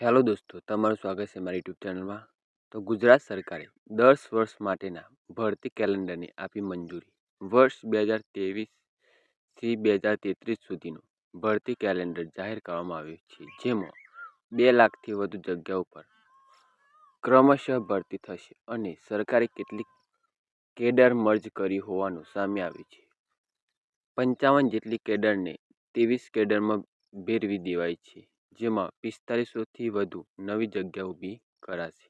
Hello દોસ્તો, તમારું સ્વાગત છે મારી યુટ્યુબ ચેનલમાં. તો ગુજરાત સરકારે 10 વર્ષ માટેના ભરતી કેલેન્ડરની આપી મંજૂરી. વર્ષ 2023થી 2033 સુધીનું ભરતી કેલેન્ડર જાહેર કરવામાં આવ્યું છે, જેમાં 2 લાખથી વધુ જગ્યાઓ પર ક્રમશઃ ભરતી થશે અને સરકારે કેટલીક કેડર મર્જ કરી હોવાનું સામે આવ્યું છે. 55 જેટલી કેડરને 23 કેડરમાં ભેળવી દેવાઈ છે, જેમાં 4500થી વધુ નવી જગ્યા ઊભી કરાશે.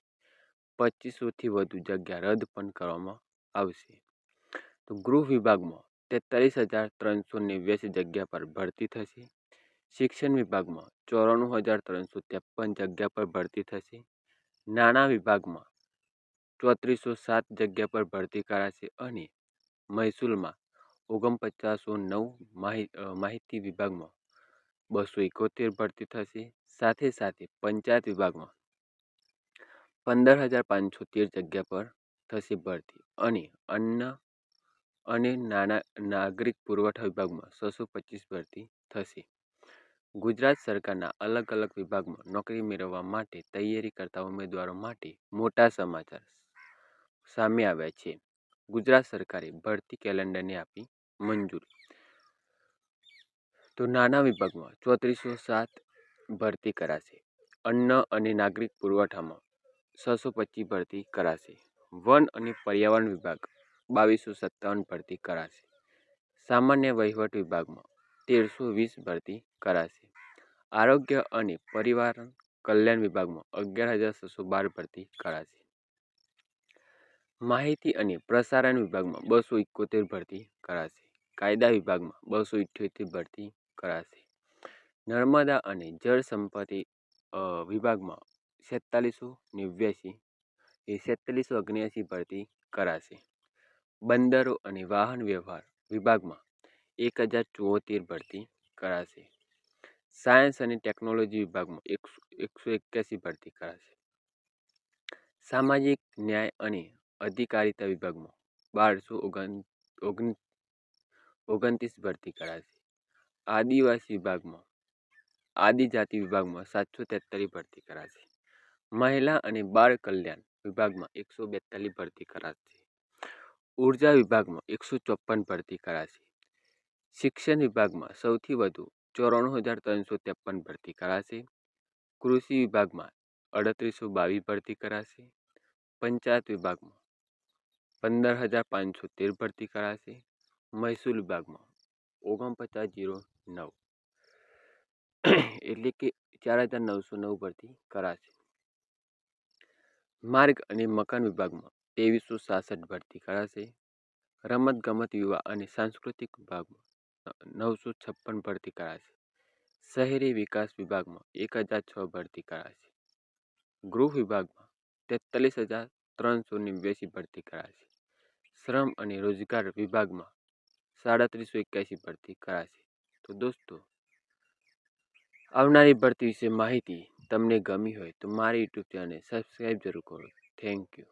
2500થી વધુ જગ્યા રદ પણ કરવામાં આવશે. તો ગૃહ વિભાગમાં 43,389 જગ્યા પર ભરતી થશે. શિક્ષણ વિભાગમાં 94,353 જગ્યા પર ભરતી થશે. નાણાં વિભાગમાં 3407 જગ્યા પર ભરતી કરાશે અને મહેસૂલમાં 4909, માહિતી વિભાગમાં 271 ભરતી થશે. સાથે સાથે પંચાયત વિભાગમાં 15,513 જગ્યા પર થશે ભરતી અને અન્ન અને નાગરિક પુરવઠા વિભાગમાં 625 ભરતી થશે. ગુજરાત સરકારના અલગ અલગ વિભાગમાં નોકરી મેળવવા માટે તૈયારી કરતા ઉમેદવારો માટે મોટા સમાચાર સામે આવ્યા છે. ગુજરાત સરકારે ભરતી કેલેન્ડરને આપી મંજૂરી. તો નાના વિભાગમાં 3407 ભરતી કરાશે. અન્ન અને નાગરિક પુરવઠામાં 625 ભરતી કરાશે. વન અને પર્યાવરણ વિભાગ 2257 ભરતી કરાશે. સામાન્ય વહીવટ વિભાગમાં 1320 ભરતી કરાશે. આરોગ્ય અને પરિવાર કલ્યાણ વિભાગમાં 11,612 ભરતી કરાશે. માહિતી અને પ્રસારણ વિભાગમાં 271 ભરતી કરાશે. કાયદા વિભાગમાં 278 ભરતી કરાશે. નર્મદા અને જળ સંપત્તિ વિભાગમાં 4779 ભરતી કરાશે. બંદરો અને વાહન વ્યવહાર વિભાગમાં 1074 ભરતી કરાશે. સાયન્સ અને ટેકનોલોજી વિભાગમાં 181 ભરતી કરાશે. સામાજિક ન્યાય અને અધિકારિતા વિભાગમાં 1229 ભરતી કરાશે. આદિવાસી વિભાગમાં આદિજાતિ વિભાગમાં 743 ભરતી કરાશે. મહિલા અને બાળ કલ્યાણ વિભાગમાં 142 ભરતી કરાશે. ઉર્જા વિભાગમાં 154 ભરતી કરાશે. શિક્ષણ વિભાગમાં સૌથી વધુ 94,353 ભરતી કરાશે. કૃષિ વિભાગમાં 3822 ભરતી કરાશે. પંચાયત વિભાગમાં 15,513 ભરતી કરાશે. મહેસૂલ વિભાગમાં 4909 એટલે કે 4,909 ભરતી કરાશે. માર્ગ અને મકાન વિભાગમાં 2366 ભરતી કરાશે. રમત ગમત યુવા અને સાંસ્કૃતિક વિભાગમાં 956 ભરતી કરાશે. શહેરી વિકાસ વિભાગમાં 1006 ભરતી કરાશે. ગૃહ વિભાગમાં 43,389 ભરતી કરાશે. શ્રમ અને રોજગાર વિભાગમાં 3,381 ભરતી કરાશે. તો દોસ્તો, આવનારી ભરતી વિશે માહિતી તમને ગમી હોય તો મારી યુટ્યુબ ચેનલને સબસ્ક્રાઈબ જરૂર કરો. Thank you.